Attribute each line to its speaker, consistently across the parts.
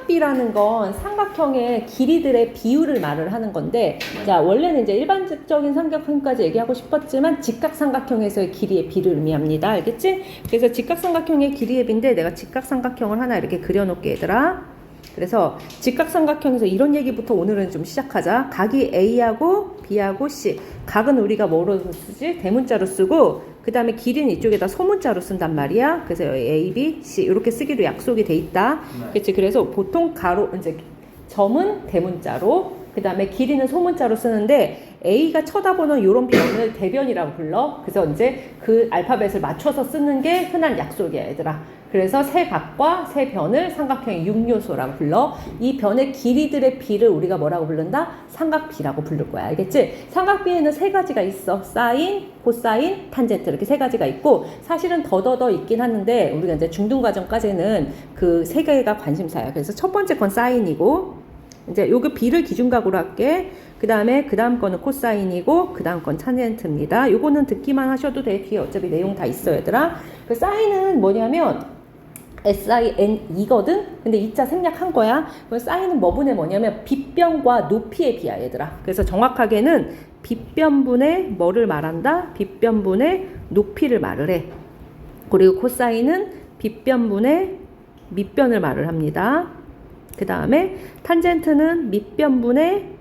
Speaker 1: 삼각비라는 건 삼각형의 길이들의 비율을 말을 하는 건데, 자, 원래는 이제 일반적인 삼각형까지 얘기하고 싶었지만 직각삼각형에서의 길이의 비를 의미합니다. 알겠지? 그래서 직각삼각형의 길이의 비인데 내가 직각삼각형을 하나 이렇게 그려놓게 얘들아. 그래서 직각삼각형에서 이런 얘기부터 오늘은 좀 시작하자. 각이 A하고 B하고 C. 각은 우리가 뭐로 쓰지? 대문자로 쓰고, 그 다음에 길이는 이쪽에다 소문자로 쓴단 말이야. 그래서 A, B, C 이렇게 쓰기로 약속이 돼 있다. 그렇지? 그래서 보통 가로 이제 점은 대문자로, 그 다음에 길이는 소문자로 쓰는데 A가 쳐다보는 요런 변을 대변이라고 불러. 그래서 이제 그 알파벳을 맞춰서 쓰는 게 흔한 약속이야, 얘들아. 그래서 세 각과 세 변을 삼각형의 6요소라고 불러. 이 변의 길이들의 비를 우리가 뭐라고 부른다? 삼각비라고 부를 거야. 알겠지? 삼각비에는 세 가지가 있어. 사인, 코사인, 탄젠트 이렇게 세 가지가 있고, 사실은 더더더 있긴 하는데 우리가 이제 중등과정까지는 그 세 개가 관심사야. 그래서 첫 번째 건 사인이고, 이제 요거 비를 기준각으로 할게. 그 다음 거는 코사인이고, 그 다음 건 탄젠트입니다. 요거는 듣기만 하셔도 돼. 뒤에 어차피 내용 다 있어, 얘들아. 그 사인은 뭐냐면 SIN이거든? 근데 2자 생략한 거야. 그 사인은 뭐분의 뭐냐면 빗변과 높이의 비야, 얘들아. 그래서 정확하게는 빗변분의 뭐를 말한다? 빗변분의 높이를 말을 해. 그리고 코사인은 빗변분의 밑변을 말을 합니다. 그 다음에 탄젠트는 밑변분의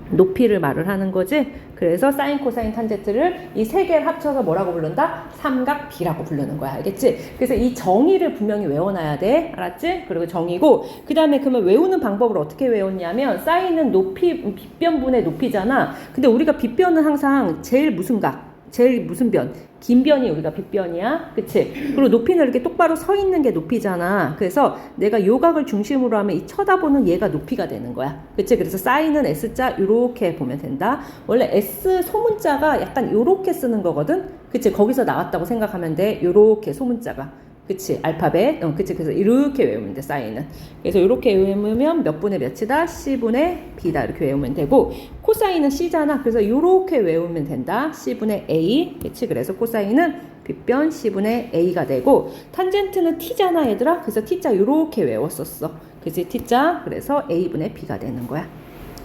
Speaker 1: 높이를 말을 하는 거지. 그래서 사인, 코사인, 탄젠트를 이 세 개를 합쳐서 뭐라고 부른다? 삼각비라고 부르는 거야. 알겠지? 그래서 이 정의를 분명히 외워놔야 돼. 알았지? 그리고 정의고, 그 다음에 그러면 외우는 방법을 어떻게 외웠냐면, 사인은 높이, 빗변분의 높이잖아. 근데 우리가 빗변은 항상 제일 무슨 각? 제일 무슨 변? 긴 변이 우리가 빗변이야. 그치? 그리고 높이는 이렇게 똑바로 서 있는 게 높이잖아. 그래서 내가 요 각을 중심으로 하면 이 쳐다보는 얘가 높이가 되는 거야. 그치? 그래서 사인은 S자 요렇게 보면 된다. 원래 S 소문자가 약간 요렇게 쓰는 거거든? 그치? 거기서 나왔다고 생각하면 돼. 요렇게 소문자가. 그치? 알파벳. 그치? 그래서 이렇게 외우면 돼, 사인은. 그래서 이렇게 외우면 몇 분의 몇이다? C분의 B다. 이렇게 외우면 되고, 코사인은 C잖아. 그래서 이렇게 외우면 된다. C분의 A. 그치? 그래서 코사인은 빗변 C분의 A가 되고, 탄젠트는 T잖아, 얘들아. 그래서 T자 이렇게 외웠었어. 그치? T자. 그래서 A분의 B가 되는 거야.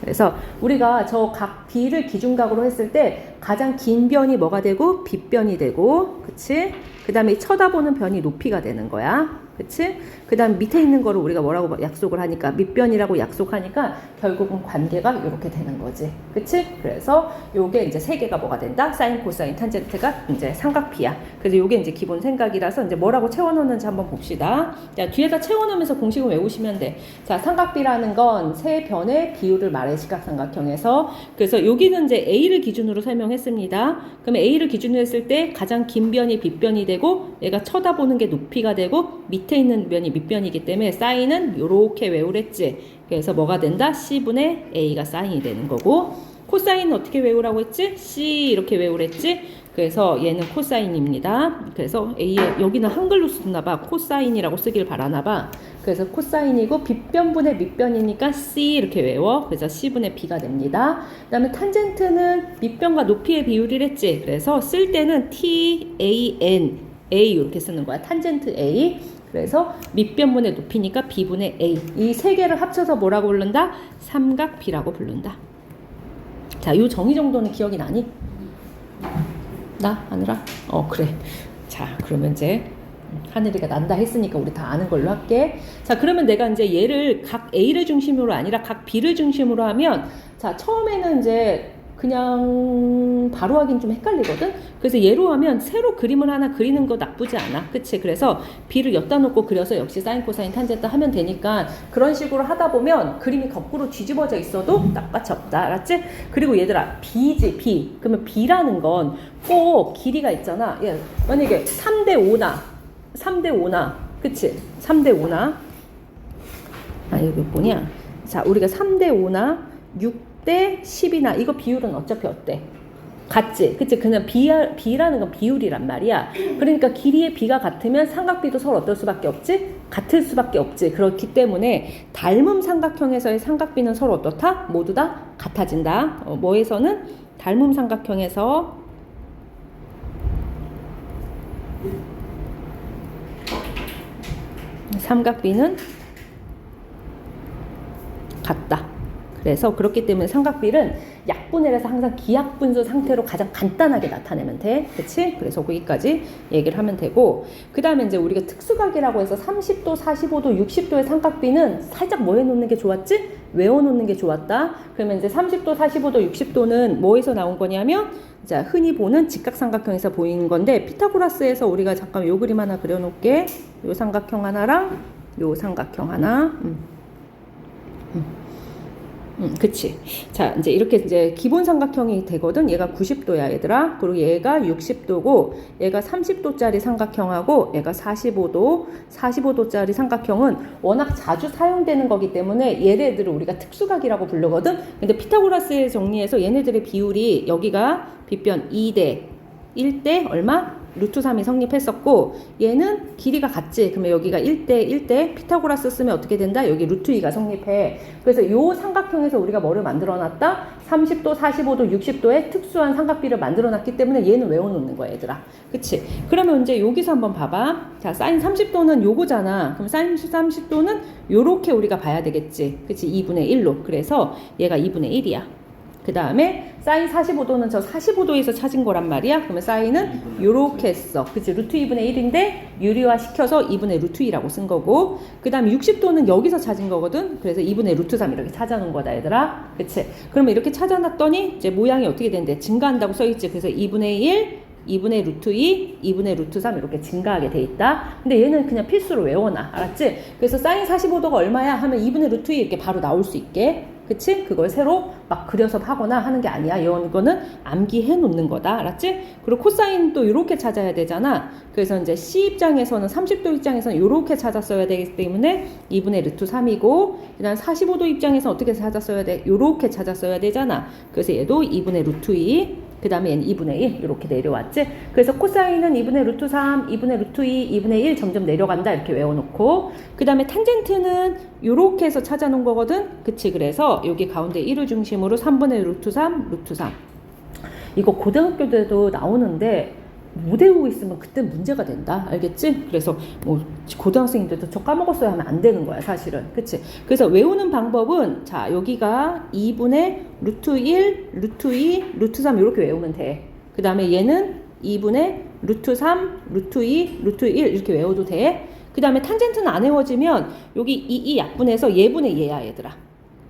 Speaker 1: 그래서 우리가 저 각 B를 기준각으로 했을 때 가장 긴 변이 뭐가 되고? 빗변이 되고, 그치? 그 다음에 쳐다보는 변이 높이가 되는 거야. 그치? 그 다음 밑에 있는 거를 우리가 뭐라고 약속을 하니까, 밑변이라고 약속하니까 결국은 관계가 이렇게 되는 거지. 그치? 그래서 요게 이제 세 개가 뭐가 된다? 사인, 코사인, 탄젠트가 이제 삼각비야. 그래서 요게 이제 기본 생각이라서 이제 뭐라고 채워넣는지 한번 봅시다. 자, 뒤에다 채워넣으면서 공식을 외우시면 돼. 자, 삼각비라는 건 세 변의 비율을 말해, 직각삼각형에서. 그래서 여기는 이제 A를 기준으로 설명했습니다. 그러면 A를 기준으로 했을 때 가장 긴 변이 빗변이 되고, 얘가 쳐다보는 게 높이가 되고, 밑에 있는 변이 밑변이기 때문에 사인은 요렇게 외우랬지. 그래서 뭐가 된다? C분의 A가 사인이 되는 거고, 코사인은 어떻게 외우라고 했지? C 이렇게 외우랬지. 그래서 얘는 코사인입니다. 그래서 A에 여기는 한글로 쓰나봐. 코사인이라고 쓰길 바라나봐. 그래서 코사인이고 빗변분의 밑변이니까 C 이렇게 외워. 그래서 C분의 B가 됩니다. 그 다음에 탄젠트는 밑변과 높이의 비율이랬지. 그래서 쓸 때는 T, A, N, A 이렇게 쓰는 거야. 탄젠트 A. 그래서 밑변분의 높이니까 B분의 A. 이 세 개를 합쳐서 뭐라고 부른다? 삼각비라고 부른다. 자, 요 정의 정도는 기억이 나니? 나? 하늘아? 그래. 자, 그러면 이제 하늘이가 난다 했으니까 우리 다 아는 걸로 할게. 자, 그러면 내가 이제 얘를 각 A를 중심으로 아니라 각 B를 중심으로 하면, 자, 처음에는 이제 그냥 바로 하긴 좀 헷갈리거든? 그래서 얘로 하면 새로 그림을 하나 그리는 거 나쁘지 않아. 그치? 그래서 B를 엿다 놓고 그려서 역시 사인, 코사인, 탄젠트 하면 되니까 그런 식으로 하다 보면 그림이 거꾸로 뒤집어져 있어도 나빠치 없다. 알았지? 그리고 얘들아, B지, B. 그러면 B라는 건 꼭 길이가 있잖아. 예, 만약에 3대 5나, 3대 5나, 그치? 3대 5나. 아, 여기 몇 번이야? 자, 우리가 3대 5나, 6대 10이나, 이거 비율은 어차피 어때? 같지? 그치? 그냥 B라는 건 비율이란 말이야. 그러니까 길이의 B가 같으면 삼각비도 서로 어떨 수밖에 없지? 같을 수밖에 없지. 그렇기 때문에 닮음 삼각형에서의 삼각비는 서로 어떻다? 모두 다 같아진다. 뭐에서는? 닮음 삼각형에서 삼각비는 같다. 그래서 그렇기 때문에 삼각비는 약분을 해서 항상 기약분수 상태로 가장 간단하게 나타내면 돼. 그치? 그래서 거기까지 얘기를 하면 되고, 그 다음에 이제 우리가 특수각이라고 해서 30도, 45도, 60도의 삼각비는 살짝 뭐 해놓는 게 좋았지? 외워놓는 게 좋았다. 그러면 이제 30도, 45도, 60도는 뭐에서 나온 거냐면, 자, 흔히 보는 직각삼각형에서 보이는 건데, 피타고라스에서 우리가 잠깐 요 그림 하나 그려놓을게. 요 삼각형 하나랑 요 삼각형 하나. 그치. 자, 이제 이렇게 이제 기본 삼각형이 되거든. 얘가 90도야, 얘들아. 그리고 얘가 60도고, 얘가 30도짜리 삼각형하고, 얘가 45도짜리 삼각형은 워낙 자주 사용되는 거기 때문에 얘네들을 우리가 특수각이라고 부르거든. 근데 피타고라스에 정리해서 얘네들의 비율이 여기가 빗변 2대 1대 얼마? 루트 3이 성립했었고, 얘는 길이가 같지. 그러면 여기가 1대 1대 피타고라스 쓰면 어떻게 된다? 여기 루트 2가 성립해. 그래서 요 삼각형에서 우리가 뭐를 만들어 놨다? 30도, 45도, 60도의 특수한 삼각비를 만들어 놨기 때문에 얘는 외워놓는 거야, 얘들아. 그치? 그러면 이제 여기서 한번 봐봐. 자, 사인 30도는 요거잖아. 그럼 사인 30도는 요렇게 우리가 봐야 되겠지. 그치? 2분의 1로. 그래서 얘가 2분의 1이야. 그 다음에 사인 45도는 저 45도에서 찾은 거란 말이야. 그러면 사인은 요렇게 했어. 그치? 루트 2분의 1인데 유리화 시켜서 2분의 루트 2라고 쓴 거고, 그 다음에 60도는 여기서 찾은 거거든. 그래서 2분의 루트 3 이렇게 찾아놓은 거다, 얘들아. 그치? 그러면 이렇게 찾아놨더니 이제 모양이 어떻게 된대? 증가한다고 써있지. 그래서 2분의 1, 2분의 루트 2, 2분의 루트 3 이렇게 증가하게 돼 있다. 근데 얘는 그냥 필수로 외워놔. 알았지? 그래서 사인 45도가 얼마야? 하면 2분의 루트 2 이렇게 바로 나올 수 있게. 그치? 그걸 새로 막 그려서 하거나 하는 게 아니야. 이거는 암기해 놓는 거다. 알았지? 그리고 코사인도 이렇게 찾아야 되잖아. 그래서 이제 C 입장에서는 30도 입장에서는 이렇게 찾았어야 되기 때문에 2분의 루트 3이고, 그 다음 45도 입장에서는 어떻게 찾았어야 돼? 이렇게 찾았어야 되잖아. 그래서 얘도 2분의 루트 2, 그 다음에 얘는 2분의 1 이렇게 내려왔지. 그래서 코사인은 2분의 루트 3, 2분의 루트 2, 2분의 1 점점 내려간다 이렇게 외워놓고, 그 다음에 탄젠트는 이렇게 해서 찾아놓은 거거든. 그치? 그래서 여기 가운데 1을 중심으로 3분의 루트 3, 루트 3. 이거 고등학교 때도 나오는데 못 외우고 있으면 그때 문제가 된다. 알겠지? 그래서 뭐 고등학생인데도 저 까먹었어야 하면 안 되는 거야, 사실은. 그치? 그래서 외우는 방법은, 자, 여기가 2분의 루트 1, 루트 2, 루트 3 이렇게 외우면 돼. 그 다음에 얘는 2분의 루트 3, 루트 2, 루트 1 이렇게 외워도 돼. 그 다음에 탄젠트는 안 외워지면 여기 이 약분해서 얘분의 얘야, 얘들아.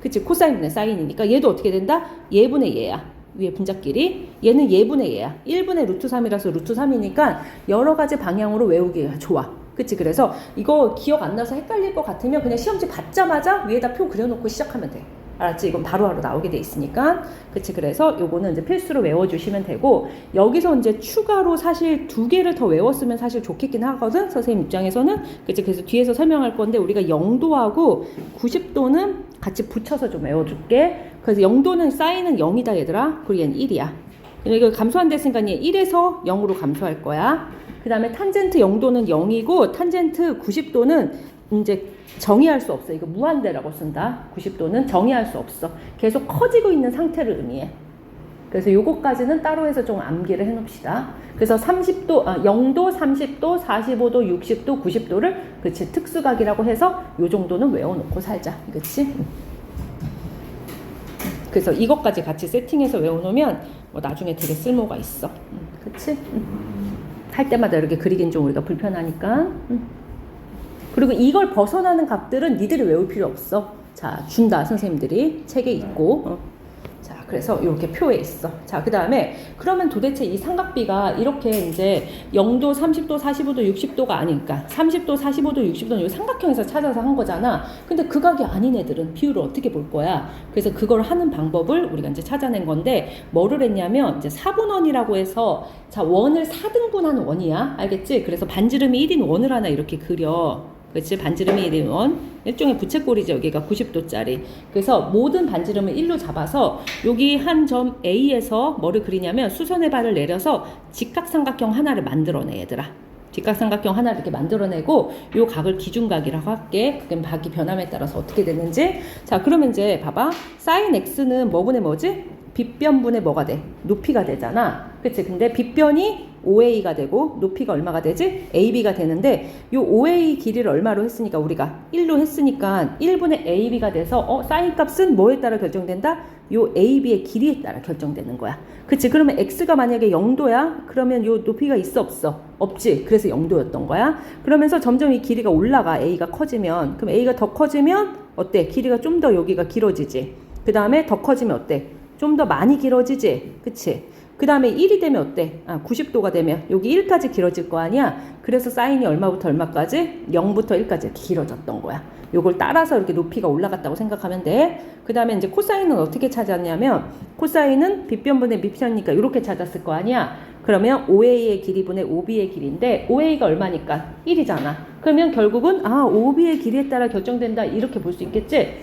Speaker 1: 그치? 코사인분의 사인이니까 얘도 어떻게 된다? 얘분의 얘야. 위에 분자끼리. 얘는 얘분의 얘야. 1분의 루트 3이라서 루트 3이니까 여러 가지 방향으로 외우기가 좋아. 그치? 그래서 이거 기억 안 나서 헷갈릴 것 같으면 그냥 시험지 받자마자 위에다 표 그려놓고 시작하면 돼. 알았지? 이건 바로바로 나오게 돼 있으니까. 그치? 그래서 요거는 이제 필수로 외워주시면 되고, 여기서 이제 추가로 사실 2개를 더 외웠으면 사실 좋겠긴 하거든, 선생님 입장에서는. 그치? 그래서 뒤에서 설명할 건데, 우리가 0도하고 90도는 같이 붙여서 좀 외워줄게. 그래서 0도는 사인은 0이다, 얘들아. 그리고 얘는 1이야. 이거 감소한댔으니까 얘 1에서 0으로 감소할 거야. 그 다음에 탄젠트 0도는 0이고, 탄젠트 90도는 이제 정의할 수 없어. 이거 무한대라고 쓴다. 90도는 정의할 수 없어. 계속 커지고 있는 상태를 의미해. 그래서 요거까지는 따로 해서 좀 암기를 해놓읍시다. 그래서 0도, 30도, 45도, 60도, 90도를 그치 특수각이라고 해서 요 정도는 외워놓고 살자. 그치? 그래서 이것까지 같이 세팅해서 외워놓으면 뭐 나중에 되게 쓸모가 있어. 그치? 할 때마다 이렇게 그리긴 좀 우리가 불편하니까. 그리고 이걸 벗어나는 값들은 니들이 외울 필요 없어. 자, 준다, 선생님들이. 책에 있고. 자, 그래서 이렇게 표에 있어. 자, 그 다음에 그러면 도대체 이 삼각비가 이렇게 이제 0도, 30도, 45도, 60도가 아니니까 30도, 45도, 60도는 이 삼각형에서 찾아서 한 거잖아. 근데 극악이 아닌 애들은 비율을 어떻게 볼 거야? 그래서 그걸 하는 방법을 우리가 이제 찾아낸 건데, 뭐를 했냐면 이제 4분원이라고 해서, 자, 원을 4등분하는 원이야. 알겠지? 그래서 반지름이 1인 원을 하나 이렇게 그려. 그렇지? 반지름이 1인 원. 일종의 부채꼴이죠. 여기가 90도짜리. 그래서 모든 반지름을 1로 잡아서 여기 한 점 A에서 뭐를 그리냐면 수선의 발을 내려서 직각삼각형 하나를 만들어내, 얘들아. 직각삼각형 하나를 이렇게 만들어내고 요 각을 기준각이라고 할게. 그럼 각이 변함에 따라서 어떻게 되는지. 자, 그러면 이제 봐봐. 사인 X는 뭐분의 뭐지? 빗변분의 뭐가 돼? 높이가 되잖아. 그치? 근데 빗변이 OA가 되고 높이가 얼마가 되지? AB가 되는데 요 OA 길이를 얼마로 했으니까 우리가 1로 했으니까 1분의 AB가 돼서 사인 값은 뭐에 따라 결정된다? 요 AB의 길이에 따라 결정되는 거야. 그치? 그러면 X가 만약에 0도야? 그러면 요 높이가 있어 없어? 없지. 그래서 0도였던 거야. 그러면서 점점 이 길이가 올라가. A가 커지면. 그럼 A가 더 커지면 어때? 길이가 좀 더 여기가 길어지지. 그 다음에 더 커지면 어때? 좀 더 많이 길어지지. 그치? 그 다음에 1이 되면 어때? 90도가 되면 여기 1까지 길어질 거 아니야? 그래서 사인이 얼마부터 얼마까지? 0부터 1까지 이렇게 길어졌던 거야. 요걸 따라서 이렇게 높이가 올라갔다고 생각하면 돼. 그 다음에 이제 코사인은 어떻게 찾았냐면 코사인은 빗변분의 밑편이니까 이렇게 찾았을 거 아니야? 그러면 OA의 길이분의 OB의 길이인데 OA가 얼마니까? 1이잖아. 그러면 결국은 OB의 길이에 따라 결정된다 이렇게 볼 수 있겠지?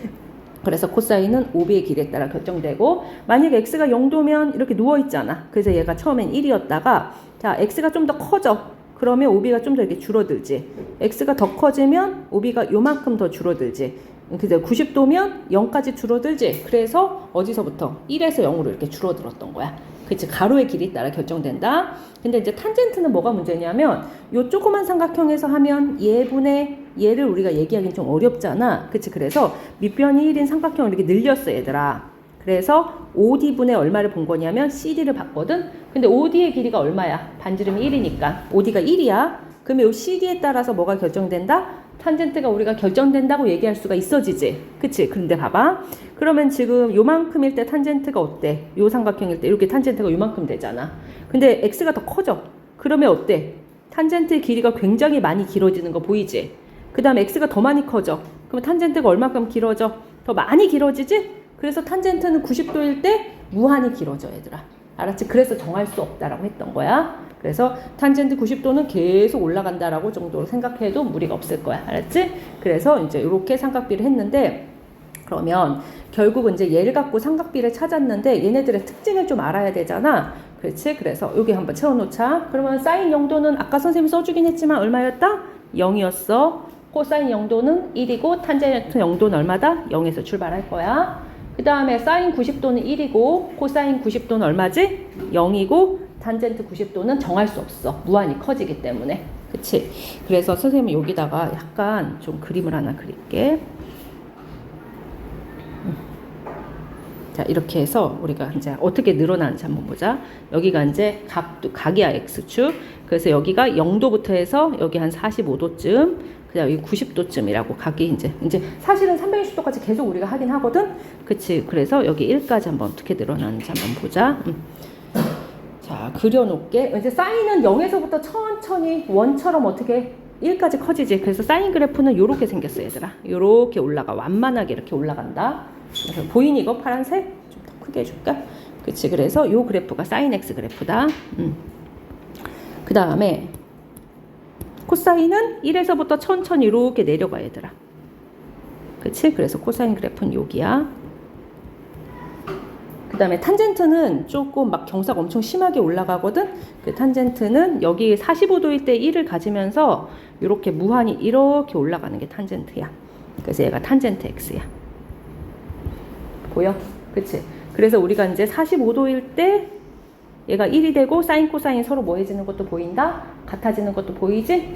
Speaker 1: 그래서 코사인은 OB의 길이에 따라 결정되고 만약에 X가 0도면 이렇게 누워있잖아. 그래서 얘가 처음엔 1이었다가 자 X가 좀 더 커져. 그러면 OB가 좀 더 이렇게 줄어들지. X가 더 커지면 OB가 요만큼 더 줄어들지. 그래서 90도면 0까지 줄어들지. 그래서 어디서부터? 1에서 0으로 이렇게 줄어들었던 거야. 그치? 가로의 길이에 따라 결정된다. 근데 이제 탄젠트는 뭐가 문제냐면 요 조그만 삼각형에서 하면 얘를 우리가 얘기하기는 좀 어렵잖아. 그치? 그래서 밑변이 1인 삼각형을 이렇게 늘렸어 얘들아. 그래서 OD분의 얼마를 본 거냐면 CD를 봤거든. 근데 OD의 길이가 얼마야? 반지름이 1이니까 OD가 1이야. 그러면 요 CD에 따라서 뭐가 결정된다? 탄젠트가 우리가 결정된다고 얘기할 수가 있어지지. 그치? 근데 봐봐. 그러면 지금 요만큼일 때 탄젠트가 어때? 요 삼각형일 때 이렇게 탄젠트가 요만큼 되잖아. 근데 X가 더 커져. 그러면 어때? 탄젠트의 길이가 굉장히 많이 길어지는 거 보이지? 그 다음에 X가 더 많이 커져. 그러면 탄젠트가 얼마큼 길어져? 더 많이 길어지지? 그래서 탄젠트는 90도일 때 무한히 길어져 얘들아. 알았지? 그래서 정할 수 없다라고 했던 거야. 그래서 탄젠트 90도는 계속 올라간다라고 정도로 생각해도 무리가 없을 거야. 알았지? 그래서 이제 이렇게 삼각비를 했는데 그러면 결국은 이제 얘를 갖고 삼각비를 찾았는데 얘네들의 특징을 좀 알아야 되잖아. 그렇지? 그래서 여기 한번 채워놓자. 그러면 사인 0도는 아까 선생님이 써주긴 했지만 얼마였다? 0이었어. 코사인 0도는 1이고 탄젠트 0도는 얼마다? 0에서 출발할 거야. 그 다음에 사인 90도는 1이고 코사인 90도는 얼마지? 0이고 탄젠트 90도는 정할 수 없어. 무한히 커지기 때문에. 그치? 그래서 선생님이 여기다가 약간 좀 그림을 하나 그릴게. 자, 이렇게 해서 우리가 이제 어떻게 늘어나는지 한번 보자. 여기가 이제 각이야, X축. 그래서 여기가 0도부터 해서 여기 한 45도쯤, 그다음 여기 90도쯤이라고 각이 이제 사실은 360도까지 계속 우리가 하긴 하거든. 그치? 그래서 여기 1까지 한번 어떻게 늘어나는지 한번 보자. 자, 그려놓을게. 이제 사인은 0에서부터 천천히 원처럼 어떻게 1까지 커지지. 그래서 사인 그래프는 요렇게 생겼어, 얘들아. 요렇게 올라가. 완만하게 이렇게 올라간다. 그래서 보이니 이거 파란색? 좀 더 크게 해줄까? 그치. 그래서 요 그래프가 사인 X 그래프다. 그 다음에 코사인은 1에서부터 천천히 이렇게 내려가, 얘들아. 그치? 그래서 코사인 그래프는 여기야. 그 다음에 탄젠트는 조금 막 경사가 엄청 심하게 올라가거든. 그 탄젠트는 여기 45도일 때 1을 가지면서 이렇게 무한히 이렇게 올라가는 게 탄젠트야. 그래서 얘가 탄젠트 X야. 보여? 그치? 그래서 우리가 이제 45도일 때 얘가 1이 되고 사인 코사인 서로 뭐 해지는 것도 보인다? 같아지는 것도 보이지?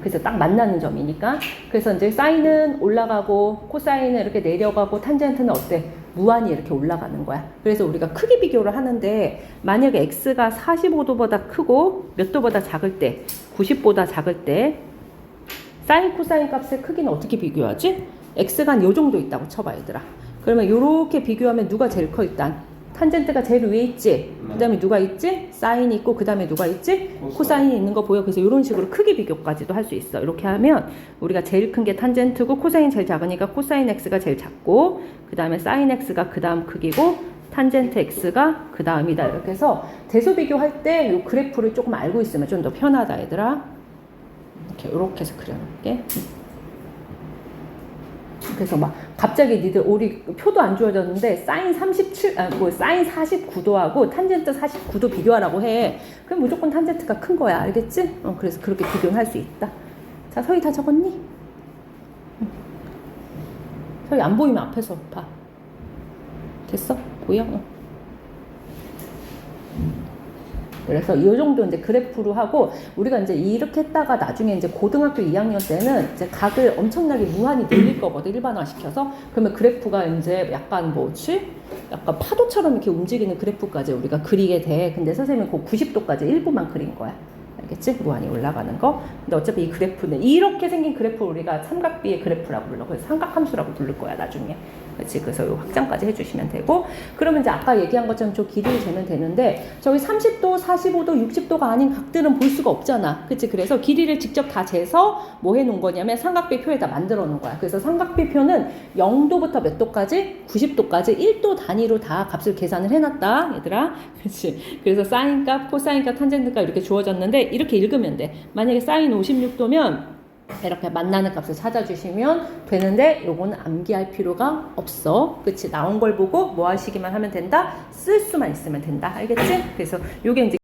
Speaker 1: 그래서 딱 만나는 점이니까. 그래서 이제 사인은 올라가고 코사인은 이렇게 내려가고 탄젠트는 어때? 무한히 이렇게 올라가는 거야. 그래서 우리가 크기 비교를 하는데 만약에 X가 45도보다 크고 몇 도보다 작을 때 90보다 작을 때 사인 코사인 값의 크기는 어떻게 비교하지? X가 한 요 정도 있다고 쳐봐 얘들아. 그러면 요렇게 비교하면 누가 제일 커 일단? 탄젠트가 제일 위에 있지? 그 다음에 누가 있지? 사인이 있고 그 다음에 누가 있지? 코사인이 있는 거 보여. 그래서 이런 식으로 크기 비교까지도 할 수 있어. 이렇게 하면 우리가 제일 큰 게 탄젠트고 코사인 제일 작으니까 코사인 X가 제일 작고 그 다음에 사인 X가 그 다음 크기고 탄젠트 X가 그 다음이다. 이렇게 해서 대소 비교할 때 이 그래프를 조금 알고 있으면 좀 더 편하다 얘들아. 이렇게 해서 그려놓을게. 그래서 막 갑자기 니들 우리 표도 안 주어졌는데 사인 49도하고 탄젠트 49도 비교하라고 해. 그럼 무조건 탄젠트가 큰 거야. 알겠지? 그래서 그렇게 비교는 할 수 있다. 자, 서희 다 적었니? 서희 안 보이면 앞에서 봐. 됐어? 보여? 그래서 이 정도 이제 그래프로 하고, 우리가 이제 이렇게 했다가 나중에 이제 고등학교 2학년 때는 이제 각을 엄청나게 무한히 늘릴 거거든, 일반화 시켜서. 그러면 그래프가 이제 약간 뭐지? 약간 파도처럼 이렇게 움직이는 그래프까지 우리가 그리게 돼. 근데 선생님은 그 90도까지 일부만 그린 거야. 알겠지? 무한히 올라가는 거. 근데 어차피 이 그래프는 이렇게 생긴 그래프 우리가 삼각비의 그래프라고 불러. 그래서 삼각함수라고 부를 거야, 나중에. 그렇지? 그래서 이 확장까지 해주시면 되고, 그러면 이제 아까 얘기한 것처럼 저 길이를 재면 되는데, 저기 30도, 45도, 60도가 아닌 각들은 볼 수가 없잖아. 그치? 그래서 길이를 직접 다 재서 뭐 해놓은 거냐면 삼각비 표에다 만들어 놓은 거야. 그래서 삼각비 표는 0도부터 몇 도까지? 90도까지 1도 단위로 다 값을 계산을 해놨다, 얘들아. 그치? 그래서 사인값, 코사인값, 탄젠트값 이렇게 주어졌는데, 이렇게 읽으면 돼. 만약에 사인 56도면 이렇게 만나는 값을 찾아주시면 되는데, 요거는 암기할 필요가 없어. 그치? 나온 걸 보고 뭐 하시기만 하면 된다? 쓸 수만 있으면 된다. 알겠지? 그래서 요게 이제